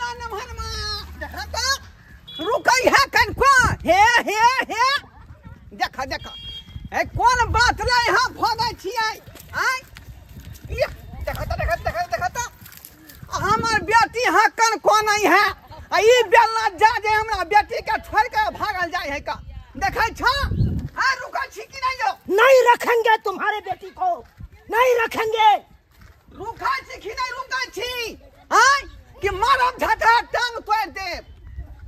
फुल्ला नमहरमा देखा रुकई है कनको हे हे हे देखा देखा ए कौन बात रे यहां भगै छियै आय ये देखा हमर बेटी हकन कोन है ई बेलना जा जे हमरा बेटी के छोड़ के भागल जाय है का देखै छ आ रुकै छी कि नहीं जो नहीं रखेंगे तुम्हारे बेटी को नहीं रखेंगे रुकै छी कि नहीं रुकै छी आय कि मारब झटा टांग तोड़ दे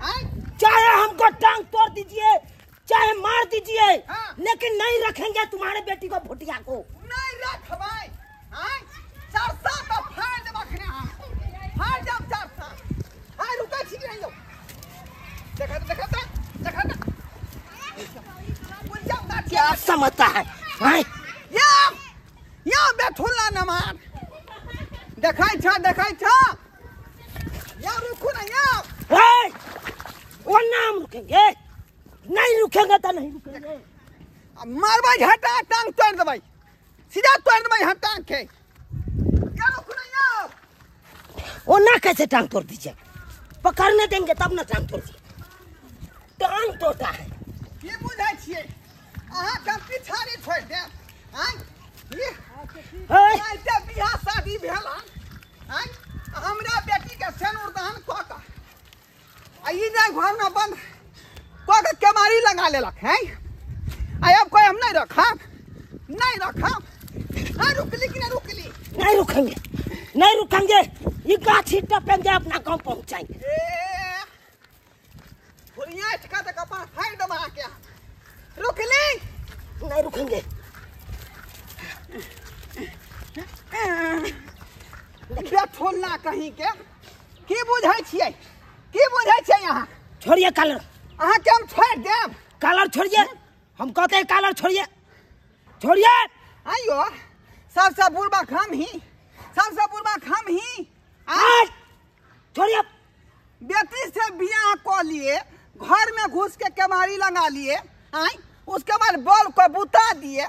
आय चाहे हमको टांग तोड़ दीजिए चाहे मार दीजिए हाँ। लेकिन नहीं रखेंगे तुम्हारे बेटी को भुटिया को नहीं रखबै आय सरसा तो फाड़ दे बखने हम फाड़ जब सरसा आय रुकै छी कि नहीं जो देखा क्या समझता है हैं? या बेठुल्ला नमार देखै छ या रुकू ना या वो नाम रुकेंगे नहीं रुकेंगे तो नहीं रुकेंगे मारबै झटा टांग तोड़ देबै सीधा तोड़ देबै हम टांग के या रुकू ना या वो ना कैसे टांग तोड़ दीजिए पकड़ने देंगे तब ना टांग तोड़ दीजिए टांग तोड़ता है की बुझै छियै अहाँ के पिछाड़ी छोड़ दे आय ये आइते बियाह शादी भेल आय हमरा बेटी के सेनुर दान क के आ ई जे घर में बंद क के केमारी लगा लेलक है आ अब कोई हम नहीं रखब आ रुकली कि नहीं रुकली नहीं रुकेंगे ये गाछी टपेंगे अपना गांव पहुंचाएंगे फुलिया इटका तक अपन फाड़ दबा के रुकली नहीं रुकेंगे बेठोल्ला कहीं के की बुझै छियै यहाँ छोड़िए कलर अहाँ के हम छोड़ देब कलर छोड़िए हम कहते हैं कलर छोड़िए आइयो सबसे बुर्बक हम ही आज छोड़िए बेटी से बियाह क लिए घर में घुस के केमारी लगा लिए आय उसके बाद बॉल को बुता दिए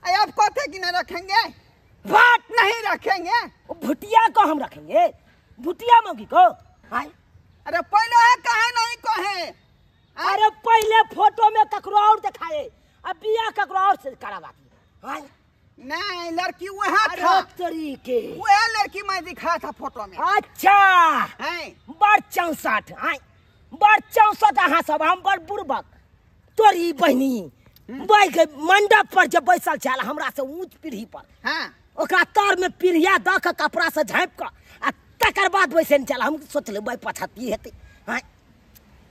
अब कहते कि नहीं रखेंगे बात नहीं रखेंगे भुटिया को हम रखेंगे भुटिया मौगी को आय अरे पहले है कहे नहीं कहे अरे पहले फोटो में ककरो और दिखाए अब बियाह ककरो और से करावा दी आय नहीं लड़की वह था तरीके वह लड़की मैं दिखाया था फोटो में अच्छा है बड़ 64 आय बड़ 64 अहाँ सब हम बड़ बुर्बक तोरी बहनी बाई के मंडप पर जब बैसल छल हमरा से ऊंच पीढ़ी पर हाँ ओकरा तर में पीढ़िया द के कपड़ा से झाँप के आ तकर बाद बैसे चल हम सोचले बाई पछती हेतै हाँ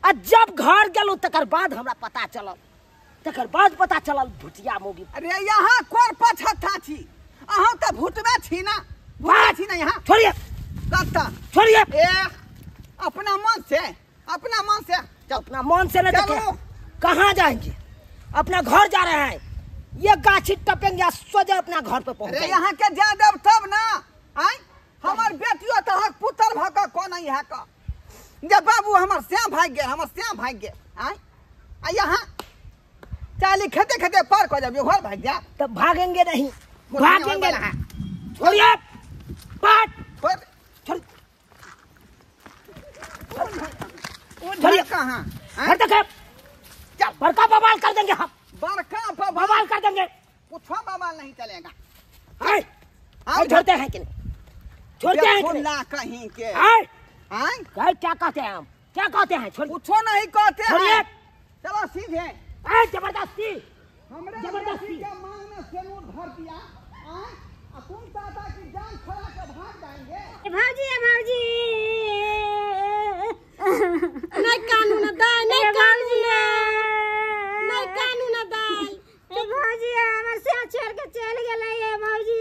आ जब घर गेलहुँ तकर बाद हमरा पता चलल भुटिया मौगी अरे यहाँ कोर पछता छी अहाँ तो भूतबे छी ना भूत छी ना यहाँ छोड़िए कत्ता छोड़िए अपना मन से अपना मन से नहीं देखे कहाँ जाएंगे अपना घर जा रहे हैं ये गाछी टपेंगे सोजा अपना घर पे पहुंचे अरे यहाँ के जादव तब ना आय हमार बेटियो तो हक पुत्र भक को नहीं है का जब बाबू हमार श्याम भाग गए आय आ यहाँ चाली खेते पार कर जब घर भाग जा तब भागेंगे नहीं छोड़िए छोड़िए कहाँ बड़का बवाल कर देंगे हम बवाल कर देंगे कुछ बवाल नहीं चलेगा छोड़ते हैं कि नहीं छोड़ते हैं कहीं के क्या कहते हैं हम क्या कहते हैं कुछ नहीं कहते हैं चलो सीधे जबरदस्ती जबरदस्ती के मांग में सेनूर भर दिया तुम चाहता कि जान छोड़ा के भाग जाएंगे भाजी नहीं कानून दाई नहीं कानून दाई भाजी हमर से छोड़ के चल गेलै ये भाजी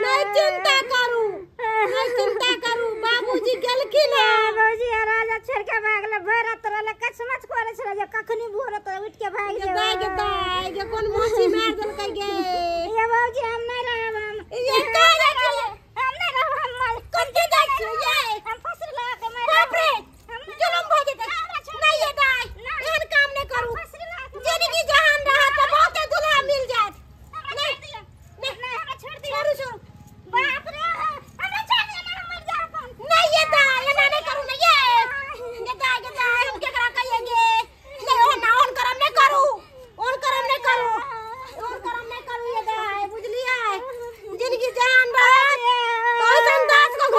नहीं चिंता करू बाबूजी गेलखिन भाजी राजा छोड़ के भागले भरत रहले कसमच करे छले जे कखनी भोरत उठ के भाग जे कोन मोची मार देलकै गे ये भाजी हम नहीं रहब ये हम नहीं रहब हम कौन के जाय छी ये हम फसर लगा के मार बाप रे जुलम भ जेतै नहीं ये दाई एहन काम नहीं करू जिंदगी जहान रहा तो बहुते दुल्हा मिल जात नहीं हमरा छोड़ दी छोड़ बाप रे हमरा छोड़ दे ना मर जा अपन नहीं ये दाई एना नहीं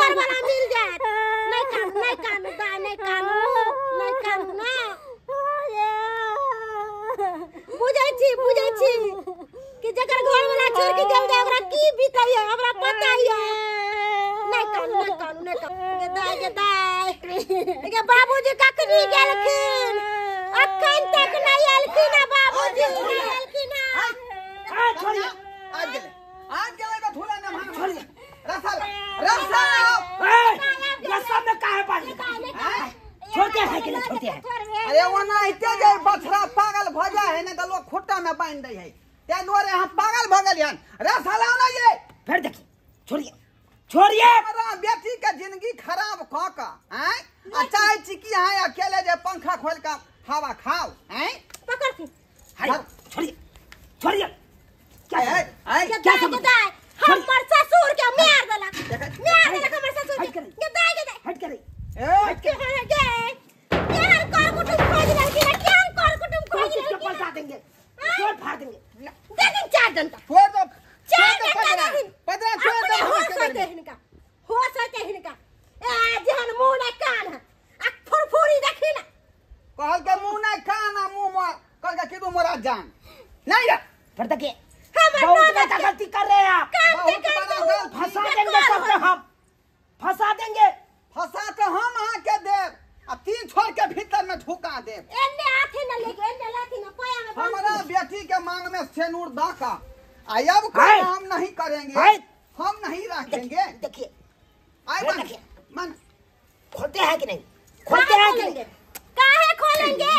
घर वाला मिल जाए नहीं कानू ना बुझै छी कि जकर घर वाला छोड़ के जाऊ दे ओकरा की बीतै हमरा पता है नहीं कानू दाई के बाबूजी कखनी गेलखिन अखन तक नहीं आलखिन बाबूजी आलखिन छोड़िए आज गेले तो थोड़ा ना मान छोड़िए रसल रस्सा में काहे पानी छोड़ते हैं कि नहीं छोड़ते हैं अरे वो ना इते जे बछड़ा पागल भ जाए है ना तो लोग खुट्टा में बांध दे है ते दोरे हम पागल भ गेलियन रसल ना ये फिर देखिए छोड़िए हमरा बेटी के जिंदगी खराब क का हैं आ चाहे चिकी है अकेले जे पंखा खोल के हवा खाओ हैं पकड़ के हाय छोड़िए क्या है क्या समझ हमर ससुर के मार देला हमर ससुर के दाई हट कर यार कर कुटुम खोज लड़की ना क्या कर कुटुम खोज इसके पलटा देंगे छोड़ फाड़ देंगे दे दिन 4 घंटा छोड़ दो 4 घंटा पता छोड़ दो हो सकते हिनका ए जहन मुंह ना कान आ फुरफुरी देखी ना कहल के मुंह ना कान आ मुंह में कहल के किदू मोरा जान नहीं रे फिर देखिए बहुत बड़ा गलती कर रहे हैं आप बहुत बड़ा गलती फंसा देंगे सबके हम फंसा देंगे फंसा तो हम आके देव आ 3 छोड़ के भीतर में ठुका देव एने हाथे ना लेके एने लाठी ना पाया में हमारा बेटी के मांग में सेनूर दाका अब हाय। हम नहीं करेंगे हाय। हम नहीं रखेंगे देखिए आए हाय, मन देखिए। मन खोलते हैं कि नहीं खोलते हैं कि नहीं काहे खोलेंगे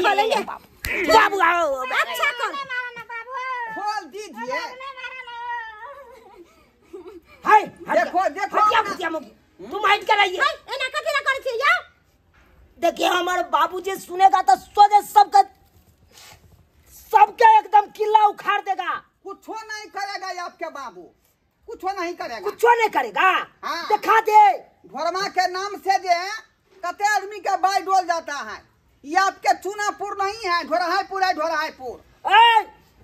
खोलेंगे बाबू आओ अच्छा कर खोल दीजिए हाय देखो हटिया फटिया मुखी तुम हाइट कराइए एना कथि ना करै छी या देखिए हमारे बाबूजी सुनेगा तो सोचे सबके एकदम किला उखाड़ देगा कुछ नहीं करेगा ये आपके बाबू कुछ नहीं करेगा कुछ नहीं करेगा हाँ। दिखा दे घोरमा के नाम से जो है कते आदमी का बाई डोल जाता है ये आपके चूनापुर नहीं है ढोराहापुर है ढोराहापुर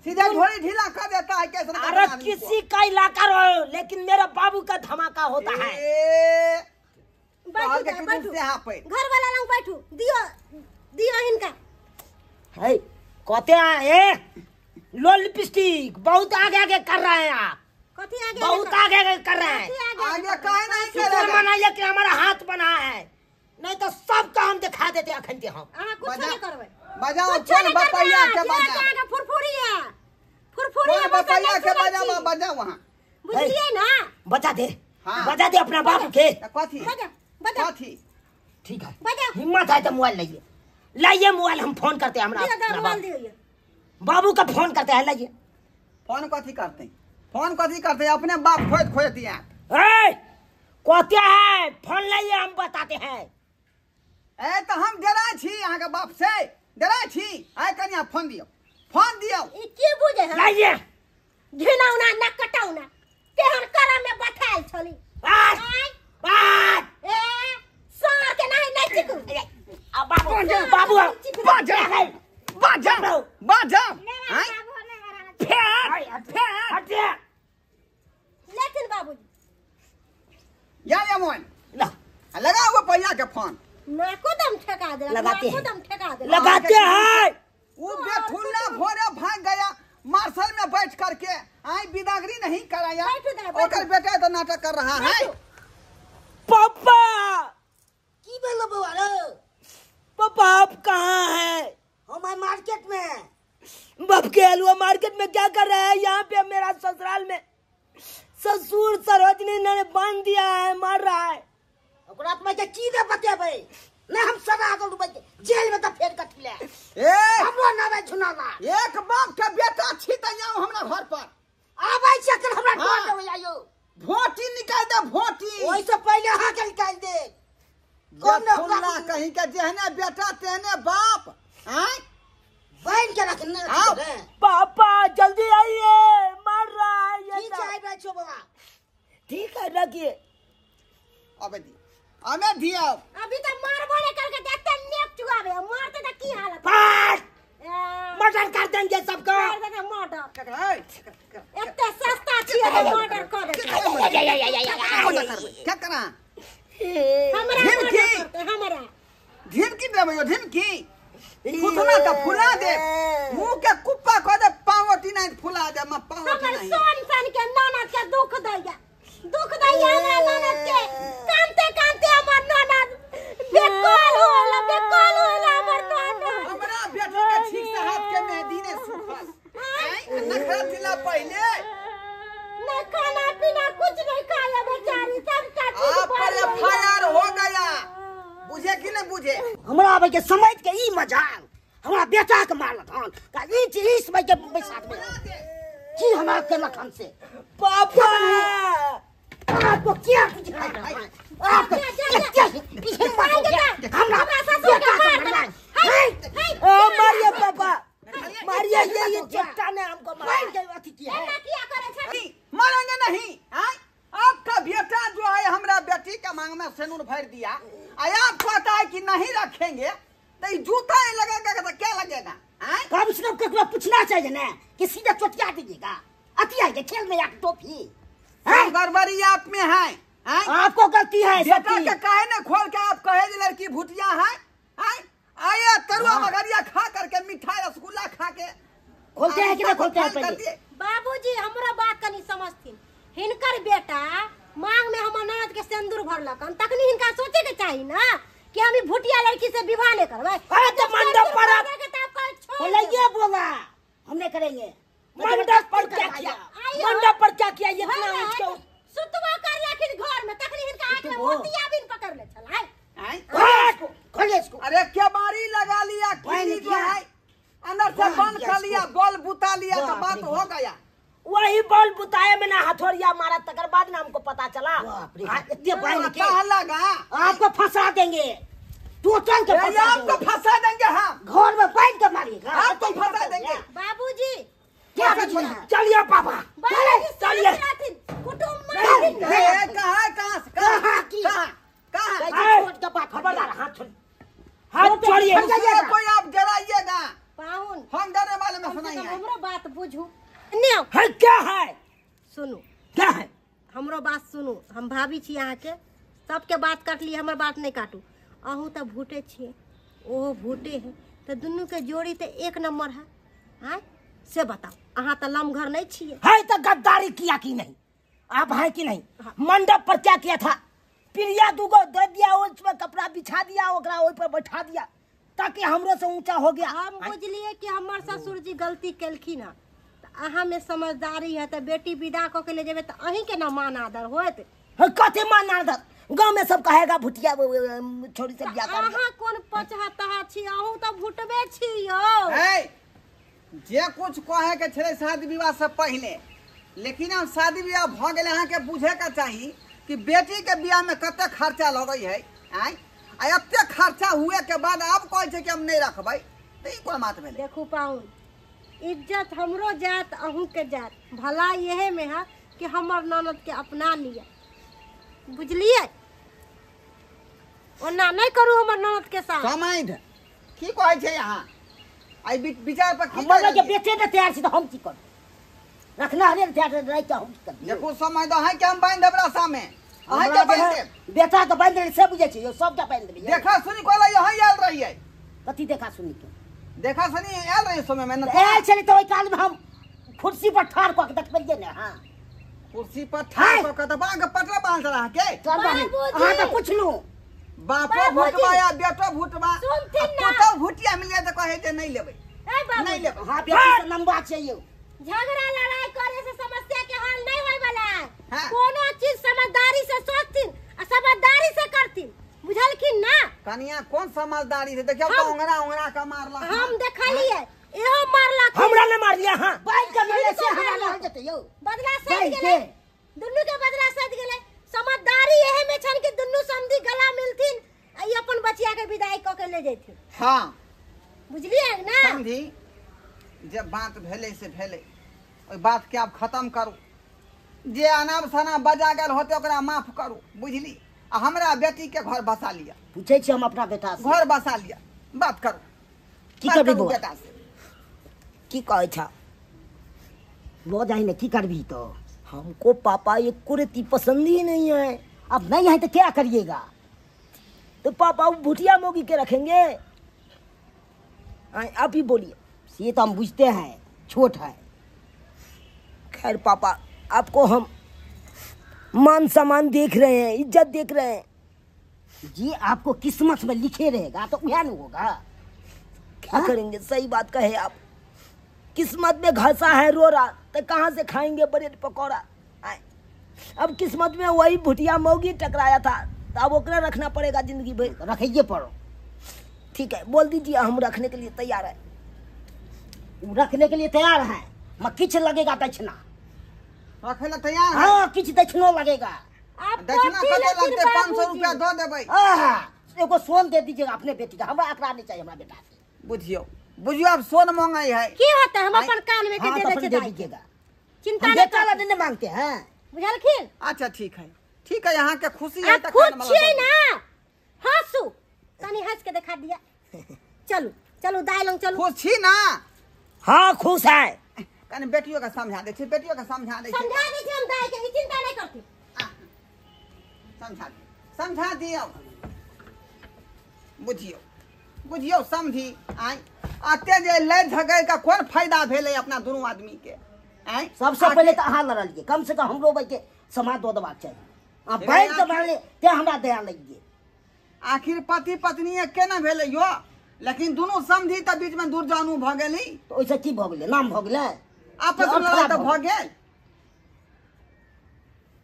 सीधे ढोरी ढीला कर देता है कैसे अरे किसी का इलाका रहो लेकिन मेरे बाबू का धमाका होता है बैठो यहाँ पे घर वाला लंग बैठू दियो हिनका है कहते हैं लो लिपस्टिक बहुत आगे कर रहे हैं आप कथि आगे बहुत आगे कर रहे हैं आगे काहे नहीं शुक्र करेगा मनाइए कि हमारा हाथ बना है नहीं तो सब काम दिखा देते अखन के हम अहाँ कुछ नहीं करबै बजाओ चल बपैया के बजाओ फुरफुरी कौन बपैया के बजाओ बजाओ वहाँ बुझलिए ना बता दे हाँ। बता दे अपना बाबू के कथी बजा कथी ठीक है बजा हिम्मत है तो मोबाइल लाइए मोबाइल हम फोन करते हैं दियो अपना मोबाइल बाबू दियो बाबू का फोन करते हैं लाइए फोन कथी करते अपने बाप खोज दिया कहते हैं फोन लाइए हम बताते हैं ए तो हम डरा छी यहाँ के बाप से डरा छी आए कन्या फोन दियो ई की बुझे है लाइए घिनौना न कटौना तेहन करम में बैठाल छली बात बात ए सार के नहीं चिकू अब बाबू बाबू बाजा आए हटिए लेकिन बाबूजी या मोहन ला लगा हुआ पैया के फोन ना कदम ठेका दे लगाते हैं। कदम ठेका दे लगाते हैं वो बेठुल्ला भोरे भाग गया मार्शल में बैठ करके आई बिदागरी नहीं कराया बैठो दे, बैठो। ओकर बेटा तो नाटक कर रहा है पापा की बोलो बाबा पापा आप कहाँ हैं हमारे मार्केट में बाप के हलवा मार्केट में क्या कर रहे हैं यहाँ पे मेरा ससुराल में ससुर सरोजनी ने बांध दिया है मार रहा है ओकरा में के की दे बतेबे ना हम सदा दो बच्चे जेल में तो फेर कटले ए हमरो ना बे झुनाला एक बाप के बेटा छितैया हमरा घर पर आबै छै कर हमरा हाँ। टोट देबै आयो भोटी निकाल दे भोटी ओइ से पहले हां के निकाल दे बेठुल्ला कहीं के जेहने बेटा तेहने बाप हैं बहन के रखने आओ। पापा जल्दी आइए मार रहा है ये की सब। चाहबे छो बाबा ठीक है रखिए अबे दी हमें दियो अभी तो मार बोले करके देखते नेक चुआवे मारते तो की हालत पास मर्डर कर देंगे सबको। इतना सस्ता छिए तो मर्डर कर क्या करा हमरा ढिमकी देबो ढिमकी फुटना का फुला दे मुंह के कुप्पा को दे पावटी नहीं फुला दे मैं पावटी नहीं सोन सन के ननद के दुख दैया हमरा ननद के कांते कांते हमर ननद बेकल होला हमर ननद हमरा बेटा के ठीक से हाथ के मेहंदी ने सुखल नखरा दिला पहले न खाना पीना कुछ नहीं खाया बेचारी सब आप पर एफआईआर हो गया बुझे कि नहीं बुझे हमरा आबे के समझ के ई मजाल हमरा बेटा के मारलक हन का ई चीज में के बैसात में की हमरा के लखन से पापा आपको क्या कुछ आपको हमरा ससुर के मार ओ मारिए पापा मारिए ये चट्टा ने हमको मार के अथी किया है क्या करे छे मारेंगे नहीं हैं आपका बेटा जो है हमरा बेटी का मांग में सिंदूर भर दिया आप कहता है कि नहीं रखेंगे तो ये जूता ही लगेगा तो क्या लगेगा हैं कम से कम को पूछना चाहिए ना कि सीधा चोटिया दीजिएगा अति आएगा खेल में आके टोपी गड़बड़ी आप में है आपको गलती है बेटा के कहे ना खोल के आप कहे जे लड़की भुटिया है आया तरुआ मगरिया खा करके मिठाई रसगुल्ला खा के खोलते हैं कि नहीं खोलते हैं पहले बाबूजी हमरा बात कनी समझथिन हिनकर बेटा मांग में हमर ननद के सिंदूर भरलक तखनी हिनका सोचे के चाहिए ना कि हम भुटिया लड़की से विवाह नहीं करबै अरे तो मंडप पर आप ये बोला हम नहीं करेंगे मंडप पर क्या किया मंडप पर क्या किया ये सुतवा कर लेकिन घर में तखनी हिनका आंख में मोतिया बिन पकड़ ले छल खोले इसको अरे क्या बारी लगा लिया किसी जो है अंदर से बंद कर लिया बॉल बुता लिया तो बात हो गया वही बॉल बुताए में ना हथौड़िया मारा तकर बाद ना हमको पता चला कहाँ लगा आपको फंसा देंगे टोटल के आपको फंसा देंगे हम घर में बैठ के मारिएगा आपको फंसा देंगे बाबूजी क्या चलिए पापा चलिए खबरदार हाथ छोड़िए कोई आप डराइएगा पाउन हम डरने वाले में सुनाइए हमरा बात बुझू है क्या है सुनू क्या है हमरो बात सुनू हम भाभी छी अहाँ के सबके बात काटली हमर बात नहीं काटू अहूँ तो भूटे छिए ओहो भूटे है तो दुनू के जोड़ी तो एक नंबर है से बताओ अहाँ तो लम घर नहीं छिए है तो गद्दारी किया कि नहीं आप है कि नहीं मंडप पर क्या किया था प्रिया दूगो दे दिया उसमें कपड़ा बिछा दिया ओकरा ओइ पर बैठा दिया ताकि हमरो से ऊंचा हो गया हम बुझलिए कि हमर ससुर जी गलती केलखिन है अहाँ में समझदारी है तो बेटी विदा क के ले जेबे तो अहीं के ना मान आदर होत कते मान आदर गांव में सब कहेगा भुटिया छोरी से बियाह कर अहाँ कोन पचहत्ता छी अहूँ तो भुटबे छी यो जे कुछ कहे के छले शादी विवाह से पहले लेकिन हम शादी विवाह भ गेले अहाँ के बुझे का चाहिए कि बेटी के बियाह में कते खर्चा लगई है एते खर्चा हुए के बाद आप कहे छे कि हम नहीं रखबै तो ई कोन बात भेले देखू पाउन इज्जत हमरो जात अहूँ के जात भला यह में है कि हमर ननद के अपना लिया बुझलिए ओना नहीं करू हमर ननद के साथ समझ की कहे छे यहाँ आई विचार पर की हम के बेचे दे तैयार छी तो हम की कर रखना हरे तैयार रह के हम कर देखो समझ दो है कि हम बांध देबरा सामे अहाँ के बांध दे बेटा के बांध दे से बुझे छी सब के बांध दे देखा सुनी कोला यहां आयल रही है कथी देखा सुनी के देखा सुनी आयल रही समय में न ए चली तो ओई काल में हम कुर्सी पर ठाड़ को देख परिए ना हां कुर्सी पर ठाड़ को तो बांग पटरा बांध रहा के हां तो पूछ लूं बापो भुटवाया बेटो भुटवा तो भुटिया मिल जाए तो कहे जे नहीं लेबै नहीं लेबै हां बेटी से लंबा चाहिए झगड़ा लड़ाई करे से समस्या के हल नहीं होय वाला कोनो चीज समझदारी से सोचथिन और समझदारी से करथिन बुझलखिन ना कनिया कौन समझदारी से देखियो तो उंगरा का मारला हम देखलिए एहो मारला हमरा ने मार लिया हां बाइक के मिले से हमरा ना हो जते यो बदला सद गेले दुन्नु के बदला सद गेले समझदारी एहे में छन कि दुन्नु समधी गला मिलथिन आ अपन बचिया के विदाई क के ले जैथिन हां बुझलिए ना समझी जब बात भेले से भेले ओई बात के आप खत्म करू जे अनाप शनाप बजा गेल होते ओकरा माफ करू बुझली आ हमरा बेटी के घर बसा लिया पूछे छी हम अपना बेटा से घर बसा लिया बात करू की करबे बेटा से की कहे था लो जाए ना की करबी तो हमको पापा एक कुर्ती पसंद ही नहीं है। अब नहीं है तो क्या करिएगा? तो पापा वो भुटिया मोगी के रखेंगे। आप ही बोलिए। ये तो हम बुझते हैं छोट है। खैर पापा आपको हम मान सम्मान देख रहे हैं, इज्जत देख रहे हैं। जी आपको किस्मत में लिखे रहेगा तो क्या नहीं होगा। क्या करेंगे? सही बात कहे आप। किस्मत में घसा है रो रहा तो कहाँ से खाएंगे ब्रेड पकौड़ा। अब किस्मत में वही भुटिया मोगी टकराया था तो अब ओकरा रखना पड़ेगा जिंदगी भर। रखिए पड़ो। ठीक है बोल दीजिए हम रखने के लिए तैयार है। रखने के लिए तैयार है मैं किच लगेगा दक्षिणा रखे ला तैयार है। हाँ किच दक्षिणो लगेगा। दक्षिणा कते लगते 500 रुपया दो देबै। एगो सोन दे दीजिएगा अपने बेटी का। हमरा एकरा नहीं चाहिए। हमरा बेटा से बुझियो बुझियो अब सोन महंगाई है। की होता है हम अपन कान में के हाँ, दे तो दे दे दीजिएगा। चिंता हम नहीं बेटा वाला नहीं मांगते हैं। बुझलखिन? अच्छा ठीक है यहाँ के खुशी है आप खुद छिए ना हंसू तनी हंस के दिखा दिया। चलो चलो दाई लंग चलो। खुश छी ना? हाँ खुश है। कने बेटियों का समझा दे छी। बेटियों का समझा दे छी। समझा दीजिए हम दाई के चिंता नहीं करती। समझा दियो। बुझियो बुझियो समझी आई आते जे लड़ झगड़ का कौन फायदा भेले अपना दोनों आदमी के। आई सबसे पहले तो अहाँ लड़लिए। कम से कम हमरो भाई के समाज दो दबाक चाहिए। आप बैठ के मांगे ते हमरा दया लगिए। आखिर पति पत्नी केना भेले यो लेकिन दोनों समझी त बीच में दुर्जानु भ गेली तो ओइसे की भ गेलै? नाम भ गेलै आपस में लड़ाई तो भ गेल।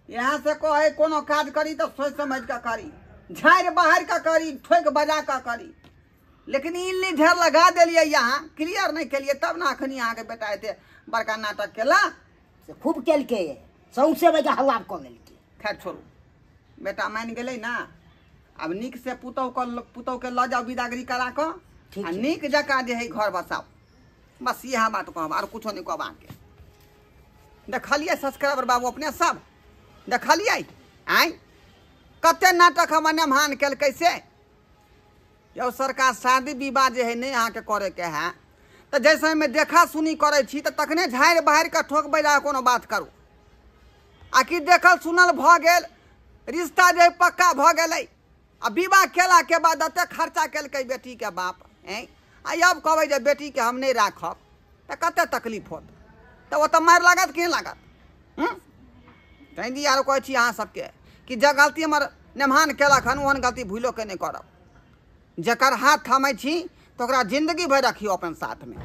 यहाँ से कहे कोनो काज करी तो सोच समझ का करी झाड़ बाहर का करी ठोक बजा का करी लेकिन इल्ली झर लगा दिलिए यहाँ क्लियर नहीं केलिए तब ना अखनी यहाँ के बेटा एते बड़का नाटक केला से खूब केल के सौंसे भाई का हल्ला क लेलके। खैर छोड़ू बेटा मान गेलै ना। अब निक से पुतौ के ल जाओ विदागरी करा ठीक के है। निक जका जे है घर बसाओ बस यह बात कहब और कुछो नहीं कहब। के देखलिए सब्सक्राइबर बाबू अपने सब देखलिए आई कते नाटक हम नेमान केल कैसे यो सरकार शादी विवाह जे है नहीं यहाँ के करे के है तो जैसे में देखा सुनी करे छी तो तखने झाड़ बाहर का ठोक बजा कोनो बात करू। आखिर देखल सुनल भ गेल रिश्ता जे पक्का भ गेलै आ विवाह केला के बाद एते खर्चा केलकै बेटी के बाप हैं अब कहबै जे बेटी के हम नहीं राखब तो कते तकलीफ होत तो वो तो मार लागत कि लागत। तैं जी आरो कहै छी अहाँ सबके कि जे गलती हमर नेमान केलक हन ओहन गलती भूलो के नहीं करब। जकर हाथ थामै छी तो ओकरा जिंदगी भर रखियो अपन साथ में।